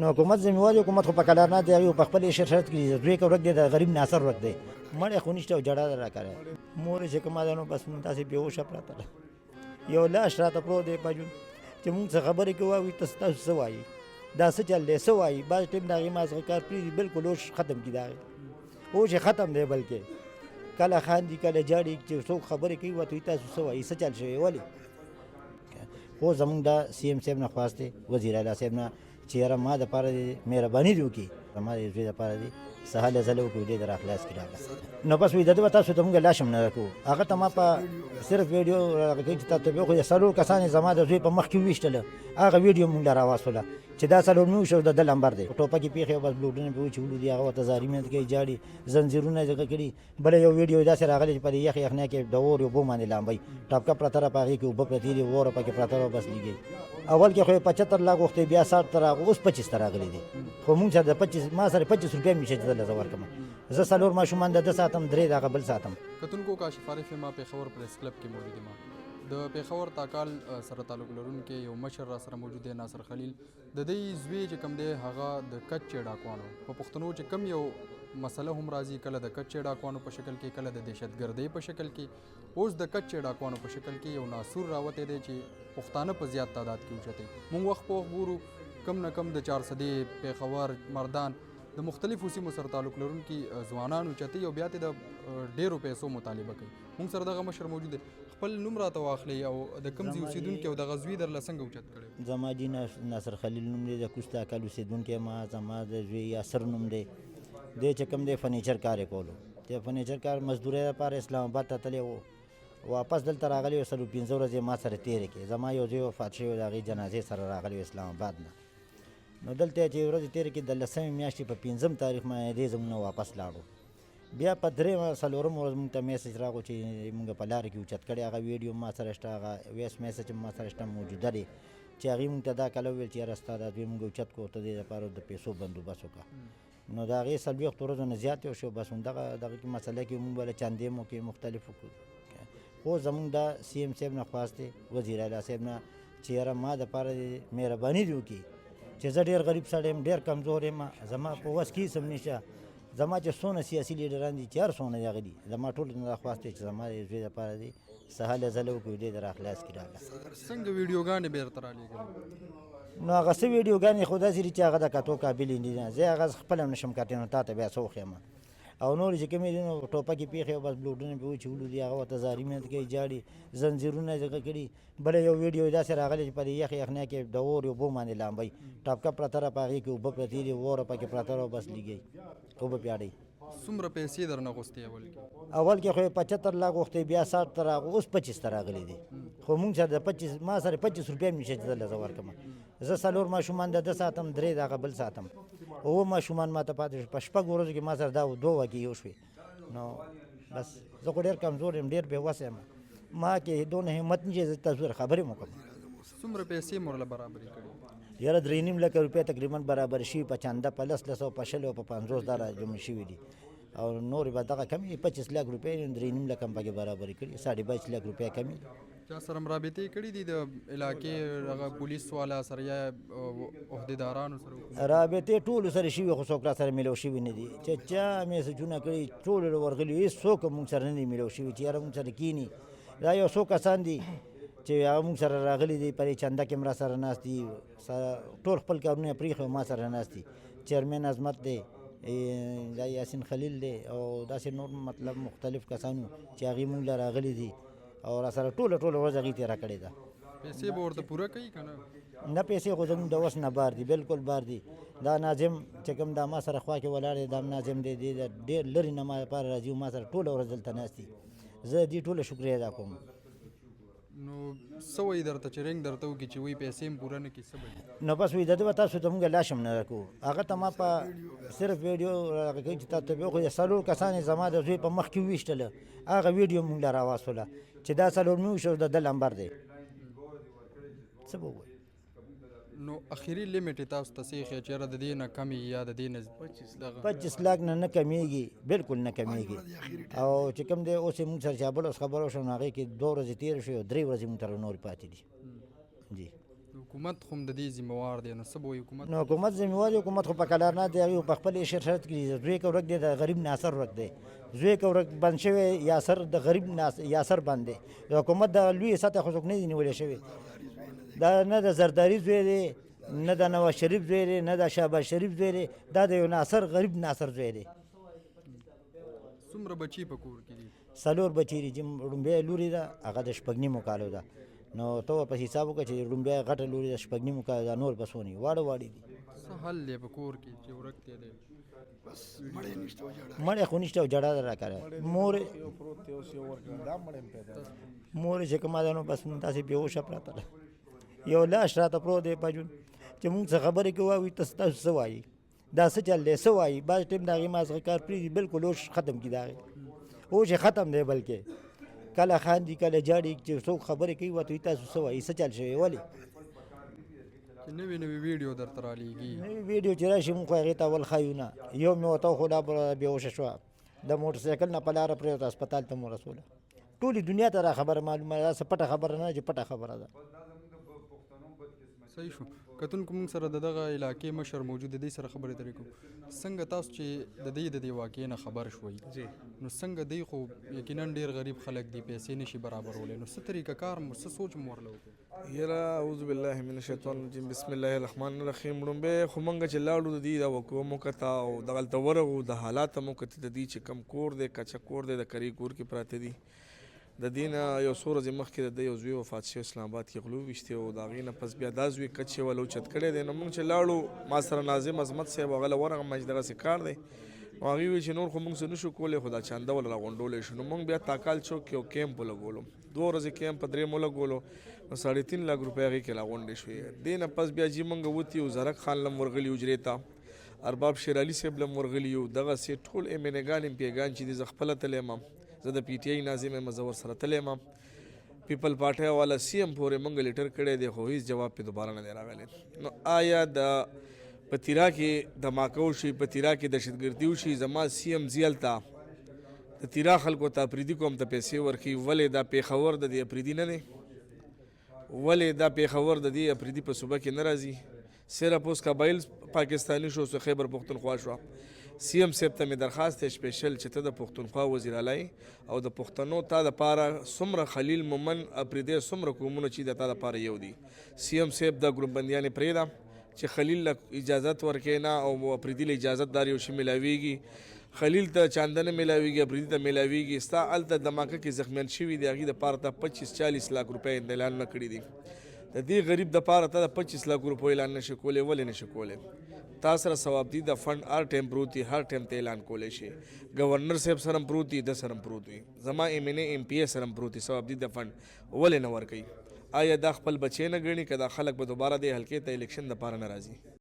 نو حکومت ذمہواري حکومت خو په کلار نه دی هغوی په خپل شرط کې دوی که ورک دی د غریب ناصر ورک دی مړی خو نشته او جړه ده راکړی مور یې چې کومه ده نو بس داسې بېهوشه پراته ده یو لاش راته پروت دی په جون چې مونږ څه خبرې کوو هغوی تاسو څه وایي دا څه چل دی څه وایي بعض ټایم د هغې مازغه کار پرېږدي بلکل اوش ختم کړي د هغې اوش یې ختم دی بلکې کله خاندي کله جاړي چې څوک خبرې کوي ورته وایي تاسو څه وایي څه چل شوی ولې خو زمونږ دا سی ایم صاحب نه خواست دی وزیر اعلی صاحب نه چې یاره ما دپاره دې مهرباني دې وکړي زما د زوی دپاره دې څه هله ځله وکړو دې در اخلاص کړي راغله نو بس وایي د ده به تاسو ته مونږ لاش هم نه راکوو هغه ته ما په صرف ویډیو هغه کوي چې تاسو ته به وښیو څلور کسان یې زما د زوی په مخ کې وویشتله هغه ویډیو مونږ له راواستله چې دا څلور مې وشو د ده لمبر دی ټوپکې پېښې او بس بلوډونه پې وچولو دي هغه ورته زاري محنت کوي جاړي زنځیرونه یې دغه کړي بله یو ویډیو داسې راغلی چې په دې یخ یخنیا کې د اور اوبو باندې لامبئ ټاپکه پرته را په هغې کې اوبه پرتې دي وره پکې پرته وه بس لګي اول کې خو یې 75 لاک غوښتې بیا 60 ته راغو اوس 25 ته راغلی دی خو مونږ سره د 25 ما سره 25 روپۍ مې شي چې دله زه ورکړم زه څلور ماشومان د ده ساتم درې د هغه بل ساتم کتونکو کاشف عارف یم پېښور پریس کلب کې موجود یم د پېښور تاکال سره تعلق لرونکی یو مشر را سره موجود دی ناصر خلیل د دې زوی چې کوم دی هغه د کچې ډاکوانو په پښتنو چې کم یو مسله هم راځي کله د کچې ډاکوانو په شکل کې کله د دهشتګردۍ په شکل کې اوس د کچې ډاکوانو په شکل کې یو ناسور راوتی دی چې پښتانه په زیات تعداد کې اوچتوي موږ وخت په وخت ګورو کم نه کم د 400 پېښور مردان د مختلفو سیمو سره تعلق لرونکي ځوانان اوچتوي او بیا ته د ډېرو پیسو مطالبه کوي موږ سره دغه مشر موجود دی خپل نوم راته واخلئ او د کوم ځای اوسېدونکي او دغه زوی درله څنګه اوچت کړی زما جي ناصر خلیل نوم دی د کوز تاکل اوسېدونکی ما زما د زوی یاسر نوم دی دی چې کوم دی فرنیچر کار یې کولو د فرنیچر کار مزدورۍ لپاره اسلام آباد ته تللی و واپس دلته راغلی و 15 ورځې ما سره تېرې کړې زما یو زوی وفات شوی د هغې جنازې سره راغلی و اسلام آباد نه نو دلته یې چې ورځې تېرې کړې د 10مې میاشتې په 5 تاریخ باندې دې زموږ نه واپس لاړو بیا په 3 څلورم ورځ موږ ته میسج راغو چې موږ په لارې کې اوچت کړی هغه ویډیو ما سره شته هغه ویس میسج ما سره شته موجوده دی چې هغې موږ ته دا کله وویل چې یاره ستا دا دوی موږ اوچت کړو ته دې لپاره د پیسو بندوبست وکړه نو د هغې 40 ورځو نه زیات یې وشو بس همدغه کې مسله کې موږ بله چندې مو کې مختلف خو زمونږ دا سی ایم صاحب نه خواست دی وزیر اعلی صاحب نه چې یاره ما دپاره دې مهرباني دې وکړي چې زه ډېر غریب سړی یم ډېر کمزور یم زما په وس کې هېڅ هم نشته زما چې څونه سیاسي لیډران دي چې هر څونه د هغه دي زما ټولو نه دا خواست دی چې زما د زوی دپاره دې څه هله ځله وکړو دې در اخلاص کړي راغله څنګه ویډیوګانې بېرته رالېږلې نو هغه څه ویډیوګانې خو داسې دي چې هغه د کتو قابل دي نه زه هغه خپله هم نشم کتلی نو تا ته بیا څه وښیم او نور چې کومې دي نو ټوپکې پېښې او بس بلوډونه پې وچولو دي هغه ورته زاري محنت کوي جاړي زنځیرونه یې دغه کړي بله یو ویډیو داسې راغلی چې په دې یخ یخنیا کې د اور اوبو باندې لامبئ ټاپکه پرته را په هغې کې اوبه پرتې دي وره پکې پرته وه بس لګئ اوبه پې اړئ څومره پیسې درنه غوښتې اول کې خو یې 75 لاک غوښتې بیا 60 ته راغو اوس 25 ته راغلی دی خو مونږ سره د 25 ما سره 25 روپۍ مې شي چې دله زه ورکړم زه څلور ماشومان د ده ساتم درې د هغه بل ساتم اووه ماشومان ما ته پاتې شو په 6 ورځو کې ما سره دا 2 وګې یو شوې نو بس زه خو ډېر کمزور یم ډېر بېوسه یم ما کې دونه همت نه چې زه تاسو سره خبرې م وکړم څومره پیسې مو ورله برابرې کړي یاره 3.5 لکه روپۍ تقریبا برابر شوي په چنده په 10 او په 20 او په 50 دا را جمع شوي دي او نورې به دغه کمې 25 لاک روپۍ 3.5 لک هم پکې برابرې کړي 22.5 لک روپۍ کمې چا سره رابطې کړي دي د علاقې هغه پولیس والا سره یا عهدیدارانو سره رابطې ټولو سره شوي خو څوک را سره میلاو شوي نه دي چې چا میسجونه کړي ټولو له ورغلي هېڅ څوک مونږ سره نه دي میلاو شوي چې یاره مونږ سره کښېني دا یو څو کسان دي چې هغه مونږ سره راغلي دي په دې چنده کې هم را سره ناست دي ټول خپل کارونه یې پرېښي ما سره ناست دي چیرمن عظمت دی دا یاسین خلیل دی او داسې نور مطلب مختلف کسانو چې هغې مونږ له راغلي دي او را سره ټوله ورځ هغې تېره کړې ده پیسې به ورته پوره کوي که نه پیسې خو زموږ د وس نه بار دي بالکل بار دي دا ناظم چې کوم دا ما سره خوا کې ولاړ دی دا ناظم دی دی ډېر لرې نه ما لپاره راځي ما سره ټوله ورځ دلته ناست دي زه دې ټوله شکریه ادا کوم نو څه وایي درته چې رنګ درته وکړي چې وایي پیسې هم پوره نه کړي څه به نو بس وایي د ده به تاسو ته مونږ لاش هم نه راکوو هغه ته ما په صرف ویډیو هغه کوي چې تاسو ته به وښیو 4 کسان یې زما د زوی په مخ کې وویشتله هغه ویډیو مونږ له راواستله چې دا 4 مې وشو د ده لمبر دی څه به ووایو نو اخري لیمټ یې تاسو ته څه ایښی چې یاره د دې نه کم یا د دې نه 25 لاک نه کمیږي بالکل نه کمیږي او چې کوم دی اوس یې مونږ سره چې بل اوس خبره وشوه نو هغې کې 2 ورځې تېرې شوې او 3 ورځې مونږ سره نورې پاتې دي جی حکومت خو هم د دې ذمہوار دی، نو څه به وایي حکومت؟ نو حکومت ذمہوار دی، حکومت خو په کلار نه دی، هغوی په خپل شرط کې زوی که ورک دی د غریب ناصر ورک دی، زوی که ورک بند شوی یاسر د غریب یاسر بند دی. د حکومت د لوی سطح خو څوک نه دي نیولی شوي، دا نه د زرداري زوی دی، نه د نواز شریف زوی دی، نه د شهباز شریف زوی دی، دا د یو ناصر غریب ناصر زوی دی. څومره بچي په کور کې دي؟ 4 بچي دي، چې لومبۍ لورې ده هغه د 9 کالو ده. نو ته ورپسې حساب وکړه چې لومبۍ غټه لورې د 9 کالو ده، نور بس ونی واړه دي. څه حل دی په کور کې چې ورک دی دی؟ مړی خو نشته او جړه ده راکړه. مور چې کومه ده نو بس داسې بېهوشه پراته ده، یو لاش راته پروت دی پجون، چې مونږ څه خبرې کوو وایي تاسو څه وایي، دا څه چل دی څه وایي. بعض ټایم د هغې مازغه کار پرېږدي، بلکل اوش ختم کړي د هغې، اوش یې ختم دی. بلکې کله خاندي کله جاړي، چې څوک خبرې کوي ورته وایي تاسو څه وایي، څه چل شوی ولې. چې نوې نوې ویډیو درته رالېږي؟ نوې ویډیو چې راشي مونږ خو هغې ته اول ښایو نه. یو مې ورته وښوده بېهوشه شوه، د موټر سایکل نه په لاره پرېوته، هسپتال ته مو رسوله. ټولې دنیا ته دا خبره معلومه ده، داسې پټه خبره نه چې پټه خبره ده. صحیح شو. کتونکو موږ سره د دغه علاقې مشر موجود دی، سره خبرې اترې کوو. څنګه تاسو چې د دې واقعې نه خبر شوئ، نو څنګه دی خو یقینا ډېر غریب خلک دي، پیسې نشي برابرولی، نو څه طریقه کار مو څه سوچ مو ورله وکړو؟ یاره اعوذ بالله من الشیطان الرجیم، بسم الله الرحمن الرحیم. لومبۍ خو موږ چې لاړو د دې دا وقوع مو کته او دغلته ورغو، د حالات مو کته د دې چې کم کور دی کچه کور دی د کرې کور کې پراته دي. د دې نه یو څو ورځې مخکې د یو زوی وفات شوی اسلام آباد کې غلو ویشتې او د هغې نه پس بیا دا زوی کچ شوی ول اوچت کړی دی. نو موږ چې لاړو ما سره ناظم عظمت صاحب هغه له ورغلم چې دغسې کار دی، نو هغې وویل چې نور خو موږ څه نشو کولی، خو دا چانده ول راغونډولی شو. نو موږ بیا تاکال چوک کې یو کیمپ ولګولو، 2 ورځې کیمپ په 3 ولګولو، نو 3.5 لک روپۍ هغې کې راغونډې شوې. دې نه پس بیا جي موږ وتي یو زرک خان لم ورغلي حجرې ته، ارباب شیر علي صاحب لم ورغلي یو، دغسې ټول امیڼګان امپیګان چې دي زه خپله تللی یم، زه د پي ټي آی ناظم یم، زه ورسره تللی یم. پیپل پارټۍ والا سی ایم پورې موږ لیټر کړی دی، خو هېڅ جواب پې دوباره نه دی راغلی. نو آیا د په تیرا کې دماکه وشي، په تیرا کې دهشتګردي وشي، زما سی ایم زی هلته د تیرا خلکو ته افریدي قوم ته پیسې ورکوي، ولې دا پېښور د دې افریدي نه دی؟ ولې دا پېښور د دې افریدي په صوبه کې نه راځي؟ صرف اوس قبایل پاکستاني شو، سو خیبر پښتونخوا شوه. سی ایم صاحب ته مې درخواست دی سپیشل چې ته د پښتونخوا وزیر اعلی او د پښتنو تا دپاره څومره خلیل مومن اپریدی څومره قومونه چې د تا دپاره یو دي، سی ایم صاحب د ګروپ بندیانې پرېږده چې خلیل له اجازت ورکوي نه او اپریدي له اجازت دار یو شي میلاویږي، خلیل ته چانده نه میلاویږي، اپریدي ته میلاویږي. ستا هلته دماکه کې زخمیان شوي دي، هغې دپاره ته 25-40 لاک روپۍ اعلانونه کړي دي. د دې غریب دپاره ته د 25 لاک روپۍ اعلان نشي کولی، ولې نشي کولی؟ تا سره ثواب دي د فنډ هر ټایم پروت دي، هر ټایم ته اعلان کولی شي. ګورنر صاحب سره هم پروت دي، د سره هم پروت وي، زما ایم این اے ایم پی اے سره هم پروت دي، ثواب دي د فنډ ولې نه ورکوي؟ آیا دا خپل بچی نه ګڼي که دا خلک به دوباره دې حلقې ته الیکشن دپاره نه راځي؟